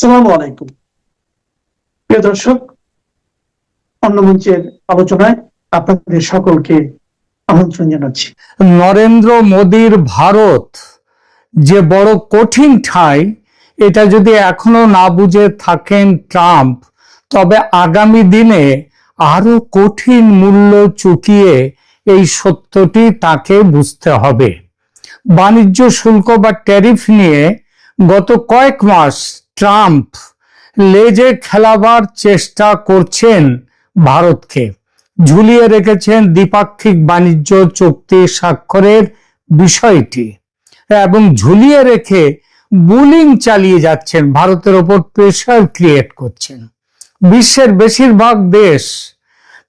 আসসালামু আলাইকুম প্রিয় দর্শক, অন্য মঞ্চের আলোচনায় আপনাদের সকলকে আমন্ত্রণ জানাচ্ছি। নরেন্দ্র মোদীর ভারত যে বড় কঠিন ঠাঁই, এটা যদি এখনো না বুঝে থাকেন ট্রাম্প, তবে আগামী দিনে আরো কঠিন মূল্য চুকিয়ে এই সত্যটি তাকে বুঝতে হবে। বাণিজ্য শুল্ক বা ট্যারিফ নিয়ে গত কয়েক মাস ট্রাম্প লেজে খেলাবার চেষ্টা করছেন ভারতকে, ঝুলিয়ে রেখেছেন দ্বিপাক্ষিক বাণিজ্য চুক্তি স্বাক্ষরের বিষয়টি এবং ঝুলিয়ে রেখে বুলিং চালিয়ে যাচ্ছেন, ভারতের ওপর প্রেসার ক্রিয়েট করছেন। বিশ্বের বেশিরভাগ দেশ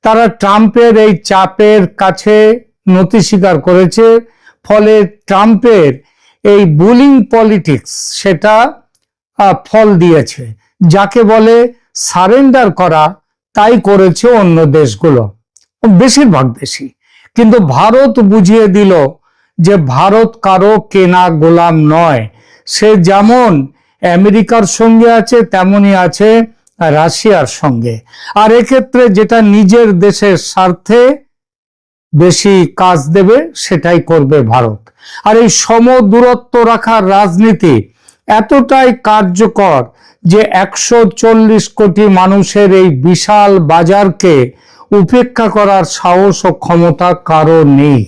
তারা ট্রাম্পের এই চাপের কাছে নতি স্বীকার করেছে, ফলে ট্রাম্পের এই বুলিং পলিটিক্স সেটা ফল দিয়েছে। যাকে বলে সারেন্ডার করা, তাই করেছে অন্য দেশগুলো, বেশিরভাগ দেশই। কিন্তু ভারত বুঝিয়ে দিল যে ভারত কারো কেনা গোলাম নয়। সে যেমন আমেরিকার সঙ্গে আছে তেমনই আছে রাশিয়ার সঙ্গে। আর এক্ষেত্রে যেটা নিজের দেশের স্বার্থে বেশি কাজ দেবে সেটাই করবে ভারত। আর এই সমদূরত্ব রাখার রাজনীতি এতটাই কার্যকর যে 140 কোটি মানুষের এই বিশাল বাজারকে উপেক্ষা করার সাহস ও ক্ষমতা কারো নেই।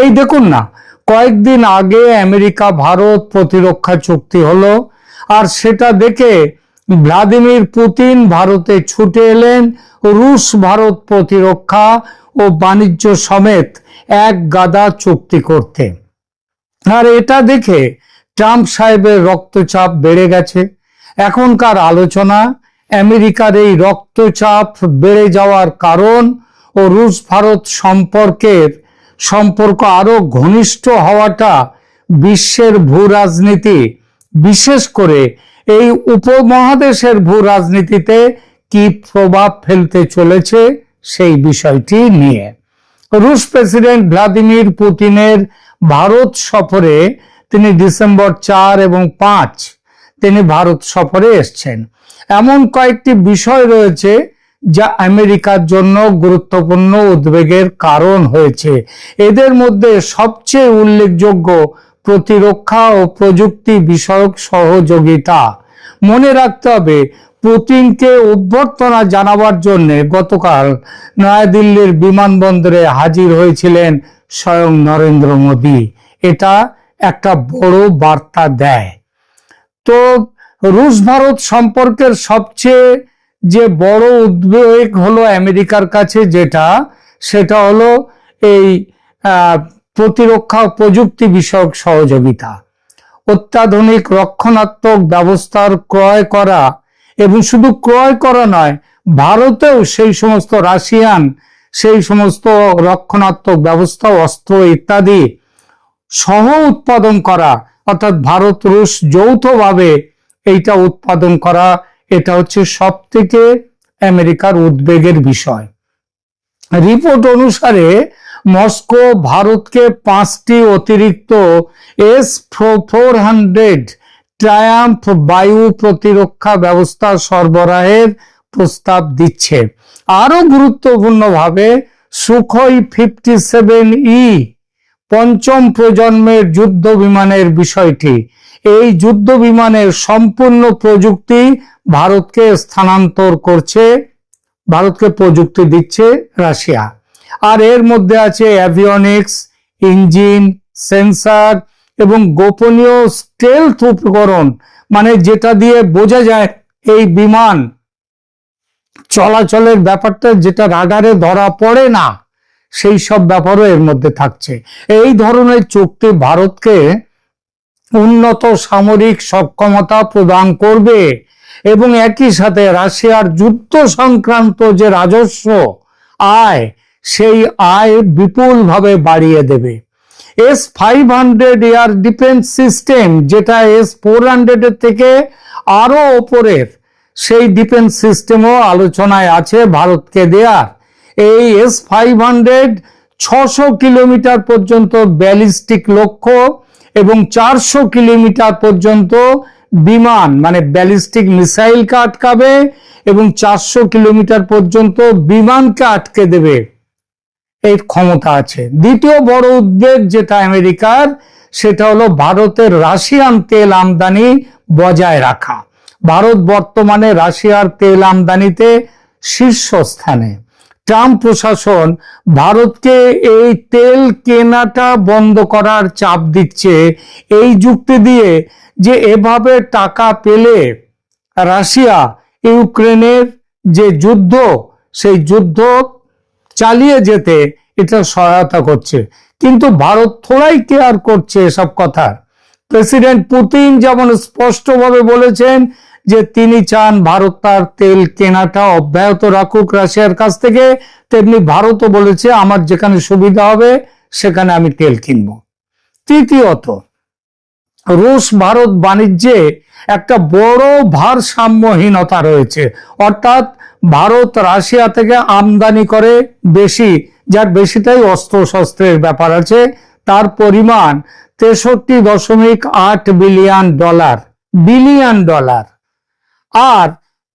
এই দেখুন না, কয়েকদিন আগে আমেরিকা ভারত প্রতিরক্ষা চুক্তি হলো, আর সেটা দেখে ভ্লাদিমির পুতিন ভারতে ছুটে এলেন রুশ ভারত প্রতিরক্ষা ও বাণিজ্য সমেত এক গাদা চুক্তি করতে। আর এটা দেখে ট্রাম্প সাহেবের রক্তচাপ বেড়ে গেছে। এখনকার আলোচনা আমেরিকার এই রক্তচাপ বেড়ে যাওয়ার কারণ ও রুশ ভারত সম্পর্ক আরো ঘনিষ্ঠ হওয়াটা বিশ্বের ভূ রাজনীতি, বিশেষ করে এই উপমহাদেশের ভূ রাজনীতিতে কি প্রভাব ফেলতে চলেছে সেই বিষয়টি নিয়ে। রুশ প্রেসিডেন্ট ভ্লাদিমির পুতিনের ভারত সফরে তিনি ডিসেম্বর 4 এবং 5 তিনি ভারত সফরে এসছেন। এমন কয়েকটি বিষয় রয়েছে যা আমেরিকার জন্য গুরুত্বপূর্ণ উদ্বেগের কারণ হয়েছে। এদের মধ্যে সবচেয়ে উল্লেখযোগ্য প্রতিরক্ষা ও প্রযুক্তি বিষয়ক সহযোগিতা। মনে রাখতে হবে, পুতিনকে অভ্যর্থনা জানাবার জন্য গতকাল নয়াদিল্লির বিমানবন্দরে হাজির হয়েছিলেন স্বয়ং নরেন্দ্র মোদী। এটা একটা বড় বার্তা দেয়। তো রুশ ভারত সম্পর্কের সবচেয়ে যে বড় উদ্বেগ হলো আমেরিকার কাছে, সেটা হলো এই প্রতিরক্ষা প্রযুক্তি বিষয়ক সহযোগিতা। অত্যাধুনিক রক্ষণাত্মক ব্যবস্থার ক্রয় করা, এবং শুধু ক্রয় করা নয়, ভারতেও সেই সমস্ত রাশিয়ান সেই সমস্ত রক্ষণাত্মক ব্যবস্থা, অস্ত্র ইত্যাদি সহ উৎপাদন করা, অর্থাৎ ভারত রুশ যৌথভাবে এইটা উৎপাদন করা, এটা হচ্ছে সব থেকে আমেরিকার উদ্বেগের বিষয়। রিপোর্ট অনুসারে মস্কো ভারতকে 5টি অতিরিক্ত S-400 ট্রায়াম্ফ বায়ু প্রতিরক্ষা ব্যবস্থা সরবরাহের প্রস্তাব দিচ্ছে। আরো গুরুত্বপূর্ণভাবে সুখোই 57E পঞ্চম প্রজন্মের যুদ্ধ বিমানের বিষয়টি। এই যুদ্ধ বিমানের সম্পূর্ণ প্রযুক্তি ভারতকে স্থানান্তর করছে, ভারতকে প্রযুক্তি দিচ্ছে রাশিয়া। আর এর মধ্যে আছে অ্যাভিওনিক্স, ইঞ্জিন, সেন্সর এবং গোপনীয় স্টেলথ উপকরণ, মানে যেটা দিয়ে বোঝা যায় এই বিমান চলাচলের ব্যাপারটা, যেটা রাডারে ধরা পড়ে না, সেই সব ব্যাপারও এর মধ্যে থাকছে। এই ধরনের চুক্তি ভারতকে উন্নত সামরিক সক্ষমতা প্রদান করবে এবং একই সাথে রাশিয়ার যুদ্ধ সংক্রান্ত যে রাজস্ব আয়, সেই আয় বিপুলভাবে বাড়িয়ে দেবে। S-500 এয়ার ডিফেন্স সিস্টেম, যেটা S-400 এর থেকে আরো ওপরের, সেই ডিফেন্স সিস্টেমও আলোচনায় আছে ভারতকে দেয়ার। এই S-500 600 কিলোমিটার পর্যন্ত ব্যালিস্টিক লক্ষ্য এবং 400 কিলোমিটার পর্যন্ত বিমান মানে ব্যালিস্টিক মিসাইলকে আটকাবে এবং 400 কিলোমিটার পর্যন্ত বিমানকে আটকে দেবে, এই ক্ষমতা আছে। দ্বিতীয় বড় উদ্বেগ যেটা আমেরিকার, সেটা হলো ভারতের রাশিয়ান তেল আমদানি বজায় রাখা। ভারত বর্তমানে রাশিয়ার তেল আমদানিতে শীর্ষস্থানে। ট্রাম্প প্রশাসন ভারতকে এই তেল কেনাটা বন্ধ করার চাপ দিচ্ছে, এই যুক্তি দিয়ে যে এভাবে টাকা পেলে রাশিয়া ইউক্রেনের যে যুদ্ধ, সেই যুদ্ধ চালিয়ে যেতে এটা সহায়তা করছে। কিন্তু ভারত থোড়াই কেয়ার করছে এসব কথা। প্রেসিডেন্ট পুতিন যেমন স্পষ্টভাবে বলেছেন যে তিনি চান ভারত তার তেল কেনাটা অব্যাহত রাখুক রাশিয়ার কাছ থেকে, তেমনি ভারতও বলেছে আমার যেখানে সুবিধা হবে সেখানে আমি তেল কিনবো। তৃতীয়ত, রুশ ভারত বাণিজ্যে একটা বড় ভারসাম্যহীনতা রয়েছে, অর্থাৎ ভারত রাশিয়া থেকে আমদানি করে বেশি, যার বেশিটাই অস্ত্রশস্ত্রের ব্যাপার আছে, তার পরিমাণ 63.8 বিলিয়ন ডলার। আর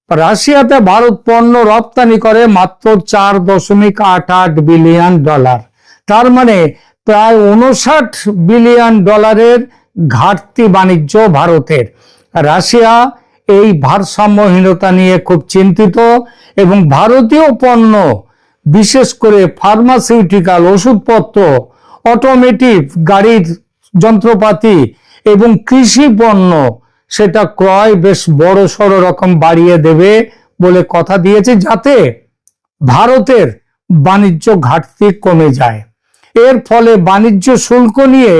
রাশিয়াতে ভারত পণ্য রপ্তানি করে মাত্র 4.88 বিলিয়ন ডলার। তার মানে প্রায় 59 বিলিয়ন ডলারের ঘাটতি বাণিজ্য ভারতের। রাশিয়া এই ভারসাম্যহীনতা নিয়ে খুব চিন্তিত এবং ভারতীয় পণ্য, বিশেষ করে ফার্মাসিউটিক্যাল, ওষুধপত্র, অটোমেটিভ, গাড়ির যন্ত্রপাতি এবং কৃষি পণ্য, সেটা ক্রয় বেশ বড় সড় রকম বাড়িয়ে দেবে বলে কথা দিয়েছে, যাতে ভারতের বাণিজ্য ঘাটতি কমে যায়। এর ফলে বাণিজ্য শুল্ক নিয়ে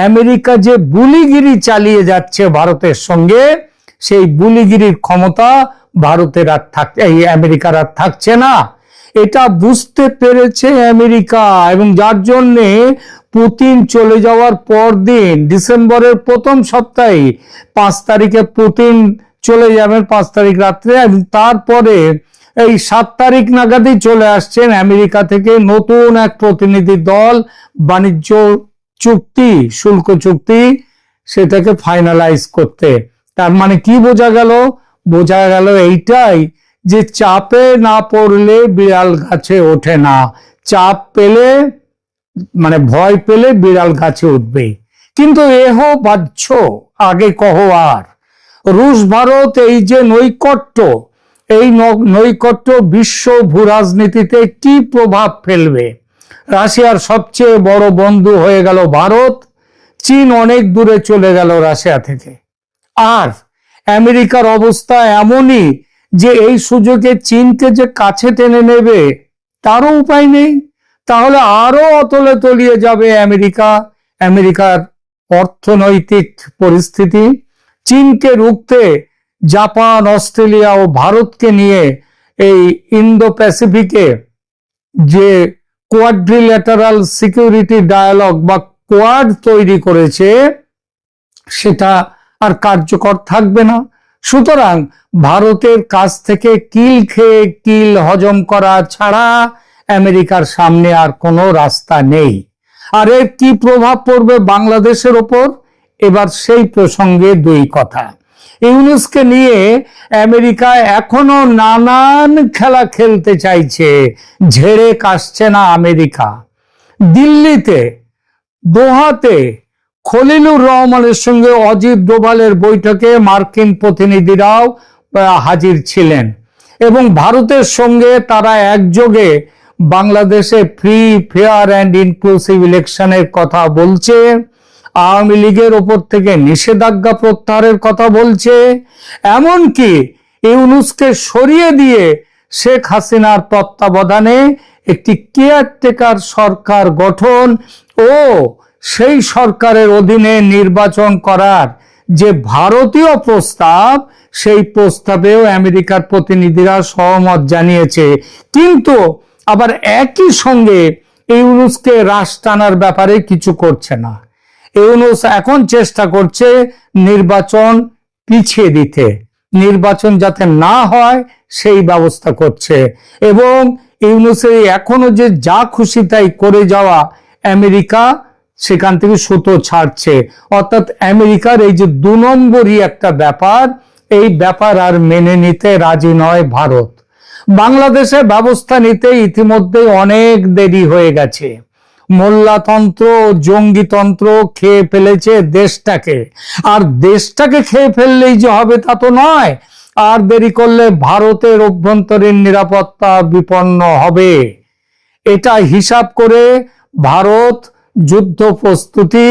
আমেরিকা যে বুলিগিরি চালিয়ে যাচ্ছে ভারতের সঙ্গে, সেই বুলিগিরির ক্ষমতা ভারতের আর আমেরিকার আর থাকছে না। এটা বুঝতে পেরেছে আমেরিকা, এবং যার জন্যে পুতিন চলে যাওয়ার পর দিন, ডিসেম্বরের প্রথম সপ্তাহে 5 তারিখে পুতিন চলে যাবেন, 5 তারিখ রাত্রে, এবং তারপরে এই 7 তারিখ নাগাদই চলে আসছেন আমেরিকা থেকে নতুন এক প্রতিনিধি দল, বাণিজ্য চুক্তি, শুল্ক চুক্তি, সেটাকে ফাইনালাইজ করতে। তার মানে কি বোঝা গেল? বোঝা গেল এইটাই যে চাপে না পড়লে বিড়াল গাছে ওঠে না, চাপ পেলে মানে ভয় পেলে বিড়াল গাছে উঠবে। কিন্তু এহ বাহ্য, আগে কহ আর। রুশ ভারত এই যে নৈকট্য, এই নৈকট্য বিশ্ব ভূরাজনীতিতে কি প্রভাব ফেলবে? রাশিয়ার সবচেয়ে বড় বন্ধু হয়ে গেল ভারত, চীন অনেক দূরে চলে গেল রাশিয়া থেকে। আর আমেরিকার অবস্থা এমনই যে এই সুযোগে চীনকে যে কাছে টেনে নেবে তারও উপায় নেই। তাহলে আরো অতলে তলিয়ে যাবে আমেরিকার অর্থনৈতিক পরিস্থিতি। চীনকে রুখতে জাপান, অস্ট্রেলিয়া ও ভারতকে নিয়ে এই ইন্দো প্যাসিফিকে যে কোয়াড্রিল্যাটারাল সিকিউরিটি ডায়ালগ বা কোয়াড তৈরি করেছে, সেটা আর কার্যকর থাকবে না। সুতরাং ভারতের কাছ থেকে কিল খেয়ে কিল হজম করা ছাড়া আমেরিকার সামনে আর কোনো রাস্তা নেই। আর এর কি প্রভাব পড়বে বাংলাদেশের ওপর? এবার সেই প্রসঙ্গে দুই কথা। ইউনুসকে নিয়ে আমেরিকা এখনো নানান খেলা খেলতে চাইছে, ঝেড়ে কাশছে না আমেরিকা। দিল্লিতে, দোহাতে খলিলুর রহমানের সঙ্গে অজিত ডোভালের বৈঠকে মার্কিন প্রতিনিধিরাও হাজির ছিলেন এবং ভারতের সঙ্গে তারা একযোগে বাংলাদেশে ফ্রি, ফেয়ার অ্যান্ড ইনক্লুসিভ ইলেকশনের কথা বলছে, আওয়ামী লীগের ওপর থেকে নিষেধাজ্ঞা প্রত্যাহারের কথা বলছে, এমনকি ইউনুসকে সরিয়ে দিয়ে শেখ হাসিনার তত্ত্বাবধানে একটি কেয়ারটেকার সরকার গঠন ও সেই সরকারের অধীনে নির্বাচন করার যে ভারতীয় প্রস্তাব, সেই প্রস্তাবেও আমেরিকার প্রতিনিধিরা সহমত জানিয়েছে। কিন্তু আবার একই সঙ্গে ইউনুসকে রাশ টানার ব্যাপারে কিছু করছে না। ইউনুস এখন চেষ্টা করছে নির্বাচন পিছিয়ে দিতে, নির্বাচন যাতে না হয় সেই ব্যবস্থা করছে, এবং ইউনুসের এখনো যে যা খুশি তাই করে যাওয়া আমেরিকা সেখান থেকে সুতো ছাড়ছে। অর্থাৎ আমেরিকার এই যে 2 নম্বরই একটা ব্যাপার, এই ব্যাপার আর মেনে নিতে রাজি নয় ভারত। বাংলাদেশে ব্যবস্থা নিতে ইতিমধ্যে অনেক দেরি হয়ে গেছে। মোল্লাতন্ত্র ও জঙ্গিতন্ত্র খেয়ে ফেলেছে দেশটাকে, আর দেশটাকে খেয়ে ফেললেই যে হবে তা তো নয়, আর দেরি করলে ভারতের অভ্যন্তরীণ নিরাপত্তা বিপন্ন হবে। এটা হিসাব করে ভারত যুদ্ধ প্রস্তুতি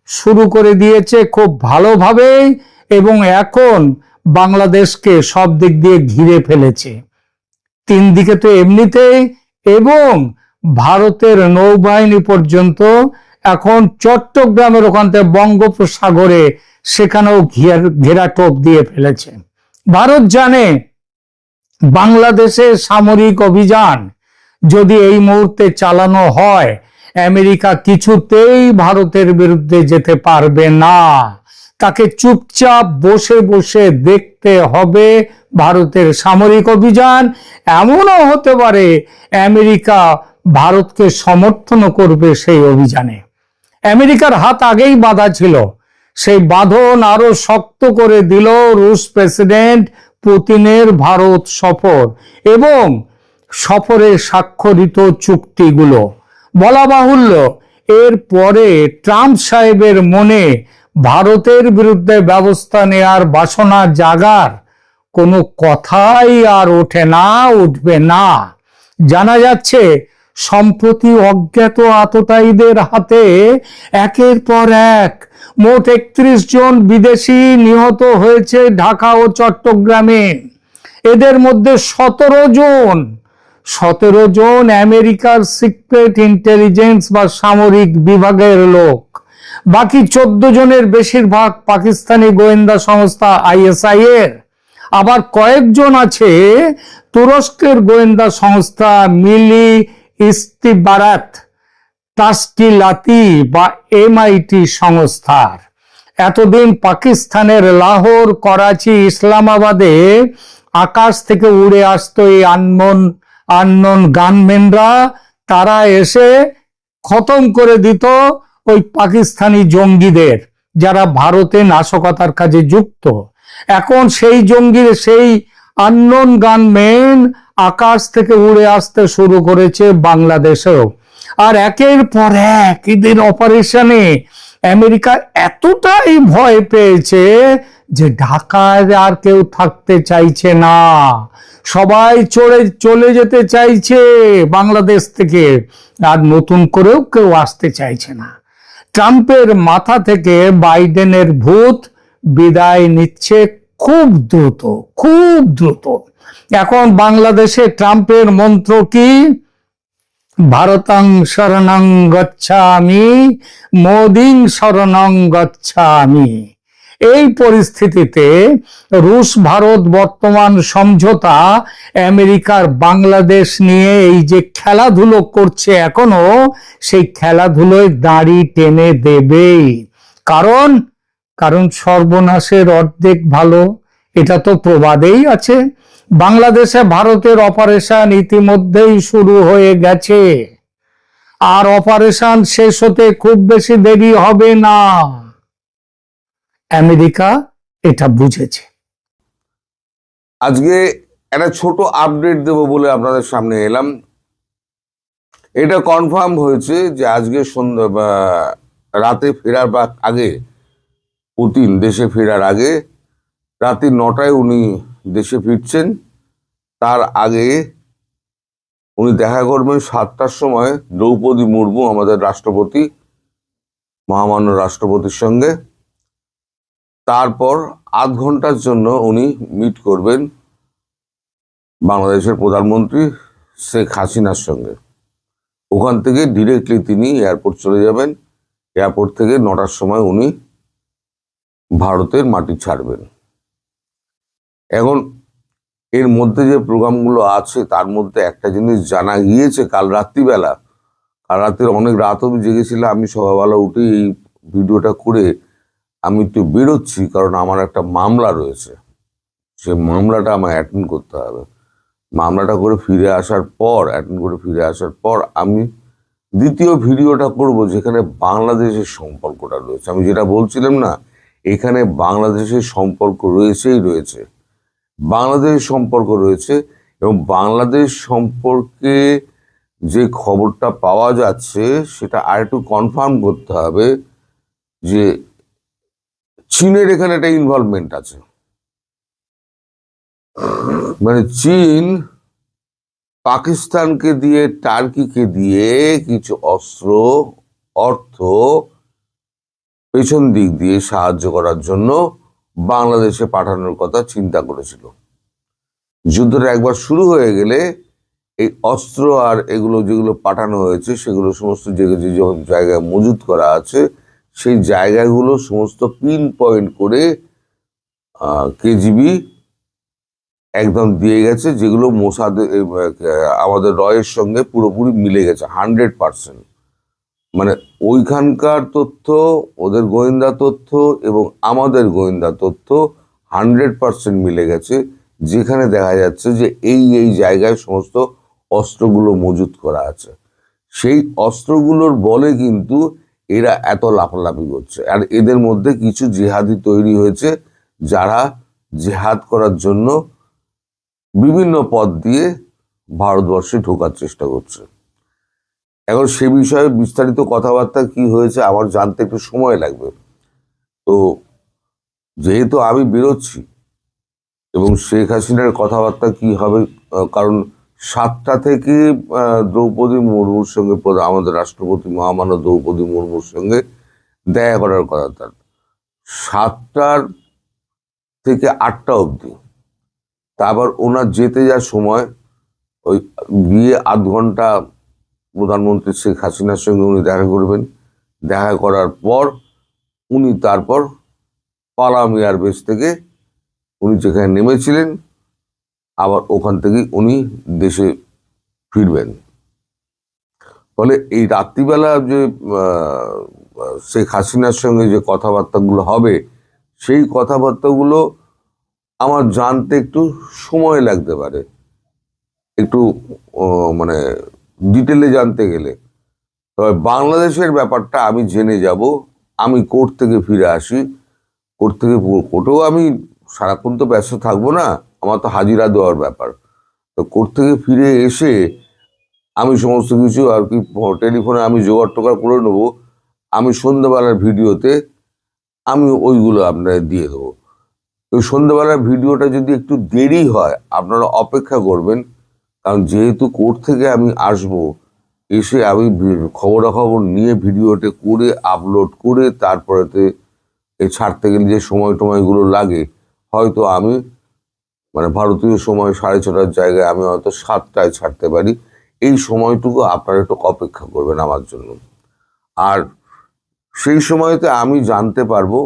শুরু করে দিয়েছে খুব ভালোভাবেই, এবং এখন বাংলাদেশকে সব দিক দিয়ে ঘিরে ফেলেছে। 3 দিকে তো এমনিতেই, এবং ভারতের নৌবাহিনী পর্যন্ত এখন চট্টগ্রামের ওখান থেকে বঙ্গোপসাগরে সেখানেও ঘেরাটোপ দিয়ে ফেলেছে। ভারত জানে বাংলাদেশের সামরিক অভিযান যদি এই মুহূর্তে চালানো হয়, আমেরিকা কিছুতেই ভারতের বিরুদ্ধে যেতে পারবে না। তাকে চুপচাপ বসে বসে দেখতে হবে ভারতের সামরিক অভিযান। এমনও হতে পারে আমেরিকা ভারতকে সমর্থন করবে সেই অভিযানে। আমেরিকার হাত আগেই বাঁধা ছিল, সেই বাঁধন আরো শক্ত করে দিল রুশ প্রেসিডেন্ট পুতিনের ভারত সফর এবং সফরে স্বাক্ষরিত চুক্তিগুলো। বলা বাহুল্য, এর পরে ট্রাম্প সাহেবের মনে ভারতের বিরুদ্ধে ব্যবস্থা নেয়ার বাসনা জাগার কোনো কথাই আর ওঠে না, উঠবে না। জানা যাচ্ছে সম্প্রতি অজ্ঞাত আততায়ীদের হাতে একের পর এক মোট 31 জন বিদেশি নিহত হয়েছে ঢাকা ও চট্টগ্রামে। এদের মধ্যে 17 জন আমেরিকার সিক্রেট ইন্টেলিজেন্স বা সামরিক বিভাগের লোক। বাকি 14 জনের বেশিরভাগ পাকিস্তানি গোয়েন্দা সংস্থা আইএসআই এর। আবার কয়েকজন আছে তুরস্কের গোয়েন্দা সংস্থা মিলি ইস্তিবারাত তাশকিলাতি বা এমআইটি সংস্থার। এতদিন পাকিস্তানের লাহোর, করাচি, ইসলামাবাদে আকাশ থেকে উড়ে আসতো এই আননোন গানম্যানরা। তারা এসে খতম করে দিত ওই পাকিস্তানি জঙ্গিদের যারা ভারতে নাশকতার কাজে যুক্ত। এখন সেই সেই আননোন গানম্যান আকাশ থেকে উড়ে আসতে শুরু করেছে বাংলাদেশেও। আর একের পর এক এদের অপারেশনে আমেরিকা এতটাই ভয় পেয়েছে যে ঢাকায় আর কেউ থাকতে চাইছে না, সবাই চলে যেতে চাইছে বাংলাদেশ থেকে, আর নতুন করেও কেউ আসতে চাইছে না। ট্রাম্পের মাথা থেকে বাইডেনের ভূত বিদায় নিচ্ছে খুব দ্রুত, খুব দ্রুত। এখন বাংলাদেশে ট্রাম্পের মন্ত্র কি? ভারতং শরণং গচ্ছামি, মোদিং শরণং গচ্ছামি। এই পরিস্থিতিতে রুশ ভারত বর্তমান সমঝোতা, আমেরিকার বাংলাদেশ নিয়ে এই যে খেলাধুলো করছে এখনো, সেই খেলাধুলোয় দাড়ি টেনে দেবেই। কারণ সর্বনাশের অর্ধেক ভালো, এটা তো প্রবাদেই আছে। বাংলাদেশে ভারতের অপারেশন ইতিমধ্যেই শুরু হয়ে গেছে, আর অপারেশন শেষ হতে খুব বেশি দেরি হবে না। আমেরিকা এটা বুঝেছে। আজকে একটা ছোট আপডেট দেব বলে আপনাদের সামনে এলাম। এটা কনফার্ম হয়েছে যে আজকে রাতে ফেরার আগে, পুতিন দেশে ফেরার আগে রাতে 9টায় উনি দেশে ফিরছেন। তার আগে উনি দেখা করবেন 7টার সময় দ্রৌপদী মুর্মু, আমাদের রাষ্ট্রপতি, মহামান্য রাষ্ট্রপতির সঙ্গে। তারপর আধ ঘন্টার জন্য উনি মিট করবেন বাংলাদেশের প্রধানমন্ত্রী শেখ হাসিনার সঙ্গে। ওখান থেকে ডিরেক্টলি তিনি এয়ারপোর্ট চলে যাবেন। এয়ারপোর্ট থেকে 9টার সময় উনি ভারতের মাটি ছাড়বেন। এখন এর মধ্যে যে প্রোগ্রামগুলো আছে তার মধ্যে একটা জিনিস জানা গিয়েছে, কাল রাত্রির অনেক রাত অবধি জেগেছিলাম। আমি সকালবেলা উঠে এই ভিডিওটা করে আমি একটু বেরোচ্ছি, কারণ আমার একটা মামলা রয়েছে, সে মামলাটা আমায় অ্যাটেন্ড করতে হবে। মামলাটা করে ফিরে আসার পর আমি দ্বিতীয় ভিডিওটা করব যেখানে বাংলাদেশের সম্পর্কটা রয়েছে। আমি যেটা বলছিলাম না, এখানে বাংলাদেশের সম্পর্ক রয়েছেই রয়েছে, বাংলাদেশের সম্পর্ক রয়েছে, এবং বাংলাদেশ সম্পর্কে যে খবরটা পাওয়া যাচ্ছে সেটা আরেকটু কনফার্ম করতে হবে যে চীনের এখানে একটা ইনভলভমেন্ট আছে। মানে চীন পাকিস্তানকে দিয়ে, টার্কিকে দিয়ে কিছু অস্ত্র, অর্থ পেছন দিক দিয়ে সাহায্য করার জন্য বাংলাদেশে পাঠানোর কথা চিন্তা করেছিল। যুদ্ধটা একবার শুরু হয়ে গেলে এই অস্ত্র আর এগুলো যেগুলো পাঠানো হয়েছে সেগুলো সমস্ত যে জায়গায় মজুত করা আছে সেই জায়গাগুলো সমস্ত পিন পয়েন্ট করে কেজিবি একদম দিয়ে গেছে, যেগুলো মোসাদ আমাদের রয়ের সঙ্গে পুরোপুরি মিলে গেছে 100%। মানে ওইখানকার তথ্য, ওদের গোয়েন্দা তথ্য এবং আমাদের গোয়েন্দা তথ্য 100% মিলে গেছে, যেখানে দেখা যাচ্ছে যে এই জায়গায় সমস্ত অস্ত্রগুলো মজুত করা আছে। সেই অস্ত্রগুলোর বলে কিন্তু এরা এত লাফালাফি করছে। আর এদের মধ্যে কিছু জেহাদি তৈরি হয়েছে যারা জেহাদ করার জন্য বিভিন্ন পথ দিয়ে ভারতবর্ষে ঢোকার চেষ্টা করছে। এখন সে বিষয়ে বিস্তারিত কথাবার্তা কি হয়েছে আমার জানতে একটু সময় লাগবে। তো যেহেতু আমি বেরোচ্ছি এবং শেখ হাসিনার কথাবার্তা কি হবে, কারণ 7টা থেকে দ্রৌপদী মুর্মুর সঙ্গে, আমাদের রাষ্ট্রপতি মহামান্য দ্রৌপদী মুর্মুর সঙ্গে দেখা করার কথা তার 7টার থেকে 8টা অবধি। তারপর ওনার যেতে যাওয়ার সময় ওই গিয়ে 8 ঘন্টা প্রধানমন্ত্রী শেখ হাসিনার সঙ্গে উনি দেখা করবেন। দেখা করার পর উনি তারপর পালাম এয়ারবেস থেকে উনি যেখানে নেমেছিলেন আবার ওখান থেকেই উনি দেশে ফিরবেন। ফলে এই রাত্রিবেলা যে শেখ হাসিনার সঙ্গে যে কথাবার্তাগুলো হবে সেই কথাবার্তাগুলো আমার জানতে একটু সময় লাগতে পারে, একটু মানে ডিটেলে জানতে গেলে। তবে বাংলাদেশের ব্যাপারটা আমি জেনে যাব। আমি কোর্ট থেকে ফিরে আসি, কোর্টেও আমি সারাক্ষণ তো ব্যস্ত থাকবো না, আমার তো হাজিরা দেওয়ার ব্যাপার। তো কোর্ট থেকে ফিরে এসে আমি সমস্ত কিছু আর কি টেলিফোনে আমি জোগাড় টোগাড় করে নেবো। আমি সন্ধ্যাবেলার ভিডিওতে আমি ওইগুলো আপনাদের দিয়ে দেবো। ওই সন্ধ্যাবেলার ভিডিওটা যদি একটু দেরি হয় আপনারা অপেক্ষা করবেন, কারণ যেহেতু কোর্ট থেকে আমি আসব, এসে আমি খবরাখবর নিয়ে ভিডিওটা করে আপলোড করে তারপরেতে ছাড়তে গেলে যে সময়গুলো লাগে, হয়তো আমি মানে ভারতীয় সময় 6:30টার জায়গায় আমি হয়তো 7টায় ছাড়তে পারি। এই সময়টুকু আপনারা একটু অপেক্ষা করবেন আমার জন্য। আর সেই সময়তে আমি জানতে পারবো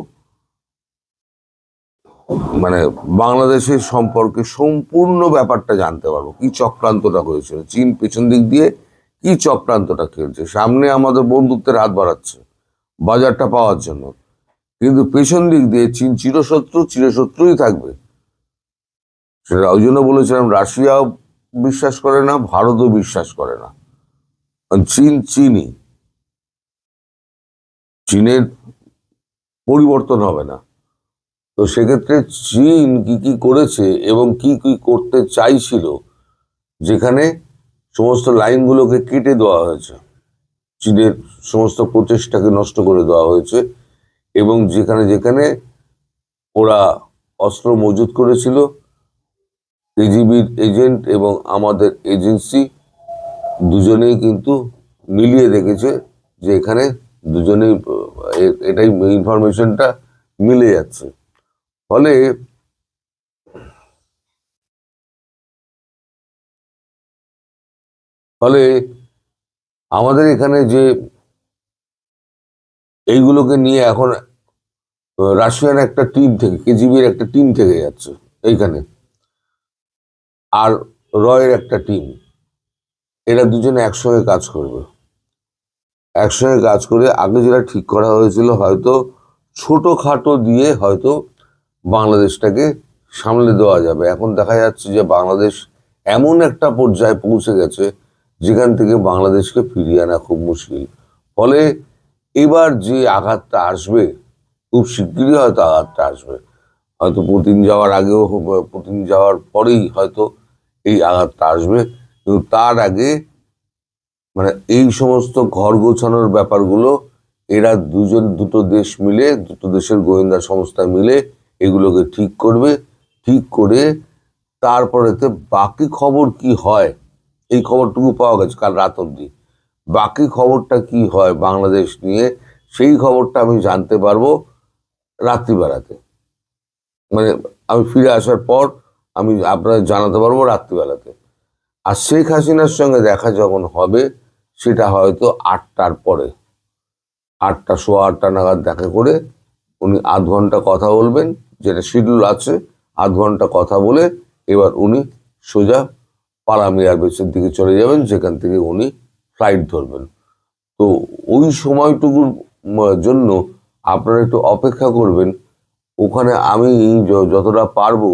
মানে বাংলাদেশের সম্পর্কে সম্পূর্ণ ব্যাপারটা জানতে পারবো, কি চক্রান্তটা হয়েছিল, চীন পেছন দিক দিয়ে কি চক্রান্তটা খেলছে। সামনে আমাদের বন্ধুত্বের হাত বাড়াচ্ছে বাজারটা পাওয়ার জন্য, কিন্তু পেছন দিক দিয়ে চীন চিরশত্রুই থাকবে। সেটা ওই জন্য বলেছিলাম রাশিয়াও বিশ্বাস করে না, ভারতও বিশ্বাস করে না। চীন চীনই, চীনের পরিবর্তন হবে না। তো সেক্ষেত্রে চীন কি কি করেছে এবং কি কি করতে চাইছিল, যেখানে সমস্ত লাইনগুলোকে কেটে দেওয়া হয়েছে, চীনের সমস্ত প্রচেষ্টাকে নষ্ট করে দেওয়া হয়েছে, এবং যেখানে যেখানে ওরা অস্ত্র মজুত করেছিল কেজিবির এজেন্ট এবং আমাদের এজেন্সি দুজনেই কিন্তু মিলিয়ে দেখেছে যে এখানে দুজনেই এটাই ইনফরমেশনটা মিলে যাচ্ছে। ফলে ফলে আমাদের এখানে যে এইগুলোকে নিয়ে এখন রাশিয়ান একটা টিম থেকে, কেজিবির একটা টিম থেকে যাচ্ছে এইখানে, আর রয়ের একটা টিম, এরা দুজনে একসঙ্গে কাজ করবে। একসঙ্গে কাজ করে আগে যেটা ঠিক করা হয়েছিল হয়তো ছোটখাটো দিয়ে হয়তো বাংলাদেশটাকে সামলে দেওয়া যাবে। এখন দেখা যাচ্ছে যে বাংলাদেশ এমন একটা পর্যায়ে পৌঁছে গেছে যেখান থেকে বাংলাদেশকে ফিরিয়ে আনা খুব মুশকিল। ফলে এবার যে আঘাতটা আসবে, খুব শিগগিরই হয়তো আঘাতটা আসবে, হয়তো পুতিন যাওয়ার আগেও, পুতিন যাওয়ার পরেই হয়তো এই আঘাতটা আসবে। কিন্তু তার আগে মানে এই সমস্ত ঘর গোছানোর ব্যাপারগুলো এরা দুটো দেশ মিলে, দুটো দেশের গোয়েন্দা সংস্থা মিলে এগুলোকে ঠিক করবে। ঠিক করে তারপরেতে বাকি খবর কি হয়, এই খবরটুকু পাওয়া গেছে কাল রাত অবধি। বাকি খবরটা কি হয় বাংলাদেশ নিয়ে, সেই খবরটা আমি জানতে পারবো রাত্রিবেলাতে। মানে আমি ফিরে আসার পর আমি আপনাদের জানাতে পারবো রাত্রিবেলাতে। আর শেখ হাসিনার সঙ্গে দেখা যখন হবে সেটা হয়তো 8টার পরে, 8টা সোয়া 8টা নাগাদ দেখা করে উনি আধ ঘন্টা কথা বলবেন, যেটা শিডিউল আছে। আধ ঘন্টা কথা বলে এবার উনি সোজা পালাম এয়ারবেসের দিকে চলে যাবেন, যেখান থেকে উনি ফ্লাইট ধরবেন। তো ওই সময়টুকুর জন্য আপনারা একটু অপেক্ষা করবেন। ওখানে আমি যতটা পারবো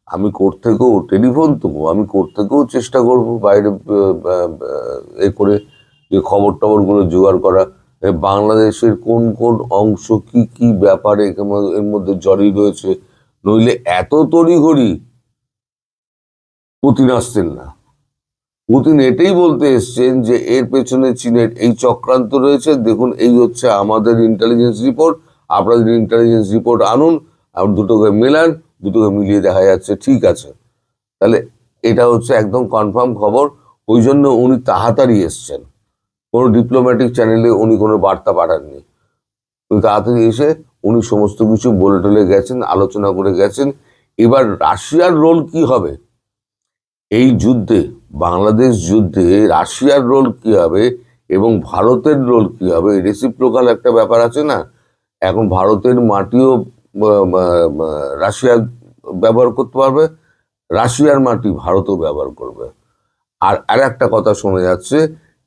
আমি কোর্ট থেকেও টেলিফোন দেবো, আমি কোর্ট থেকেও চেষ্টা করবো বাইরে এ করে যে খবর টবরগুলো জোগাড় করা, বাংলাদেশের কোন কোন অংশ কি কি ব্যাপারে এর মধ্যে জড়িয়ে রয়েছে। নইলে এত তড়িঘড়ি পুতিন আসতেন না। পুতিন এটাই বলতে এসছেন যে এর পেছনে চীনের এই চক্রান্ত রয়েছে। দেখুন, এই হচ্ছে আমাদের ইন্টেলিজেন্স রিপোর্ট, আপনাদের ইন্টেলিজেন্স রিপোর্ট আনুন, আর দুটোকে মেলান, দুটোকে মিলিয়ে দেখা যাচ্ছে ঠিক আছে। তাহলে এটা হচ্ছে একদম কনফার্ম খবর। ওই জন্য উনি তাড়াতাড়ি এসছেন, কোনো ডিপ্লোম্যাটিক চ্যানেলে উনি কোনো বার্তা পাঠাননি। উনি তাড়াতাড়ি এসে উনি সমস্ত কিছু বলে টলে গেছেন, আলোচনা করে গেছেন। এবার রাশিয়ার রোল কি হবে এই যুদ্ধে, বাংলাদেশ যুদ্ধে রাশিয়ার রোল কি হবে এবং ভারতের রোল কি হবে, রেসিপ্রোকাল একটা ব্যাপার আছে না। এখন ভারতের মাটিও রাশিয়া ব্যবহার করতে পারবে, রাশিয়ার মাটি ভারতও ব্যবহার করবে। আর একটা কথা শোনা যাচ্ছে,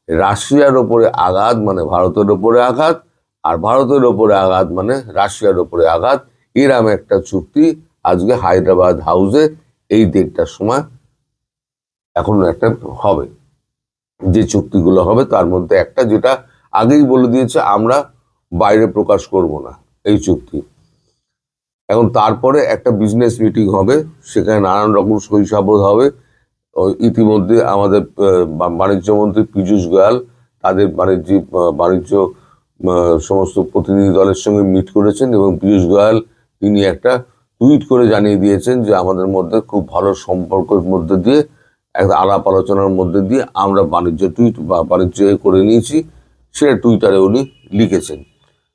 রাশিয়ার ওপরে আঘাত মানে ভারতের ওপরে আঘাত, আর ভারতের ওপরে আঘাত মানে রাশিয়ার ওপরে আঘাত। এরম একটা চুক্তি আজকে হায়দ্রাবাদ হাউসে এই 1:30টার সময় এখন একটা হবে। যে চুক্তিগুলো হবে তার মধ্যে একটা, যেটা আগেই বলে দিয়েছে আমরা বাইরে প্রকাশ করব না এই চুক্তি। এখন তারপরে একটা বিজনেস মিটিং হবে, সেখানে নানান রকম সইসাবুত হবে। ইতিমধ্যে আমাদের বাণিজ্য মন্ত্রী পীযূষ গোয়াল তাদের বাণিজ্য সমস্ত প্রতিনিধি দলের সঙ্গে মিট করেছেন, এবং পীযূষ গোয়াল তিনি একটা টুইট করে জানিয়ে দিয়েছেন যে আমাদের মধ্যে খুব ভালো সম্পর্কের মধ্যে দিয়ে, একটা আলাপ আলোচনার মধ্যে দিয়ে আমরা বাণিজ্য করে নিয়েছি, সেটা টুইটারে উনি লিখেছেন।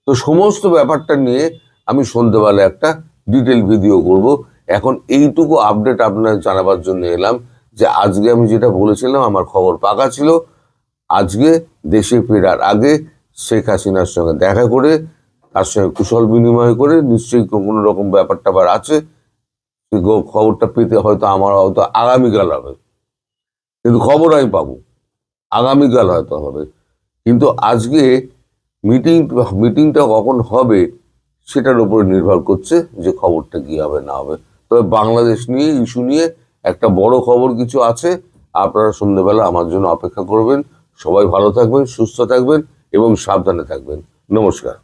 তো সমস্ত ব্যাপারটা নিয়ে আমি সন্ধ্যেবেলা একটা ডিটেল ভিডিও করব। এখন এইটুকু আপডেট আপনার জানাবার জন্য এলাম যে আজকে আমি যেটা বলেছিলাম আমার খবর পাকা ছিল। আজকে দেশে ফেরার আগে শেখ হাসিনার সঙ্গে দেখা করে তার সঙ্গে কুশল বিনিময় করে, নিশ্চয়ই কোনো রকম ব্যাপার ট্যাপার আছে, খবরটা পেতে হয়তো আমার হয়তো আগামীকাল হবে, কিন্তু খবর আমি পাবো আগামীকাল হয়তো হবে। কিন্তু আজকে মিটিংটা কখন হবে সেটার উপরে নির্ভর করছে যে খবরটা কি হবে না হবে। তবে বাংলাদেশ নিয়ে ইস্যু নিয়ে একটা বড় খবর কিছু আছে। আপনারা সন্ধ্যেবেলা আমার জন্য অপেক্ষা করবেন। সবাই ভালো থাকবেন, সুস্থ থাকবেন এবং সাবধানে থাকবেন। নমস্কার।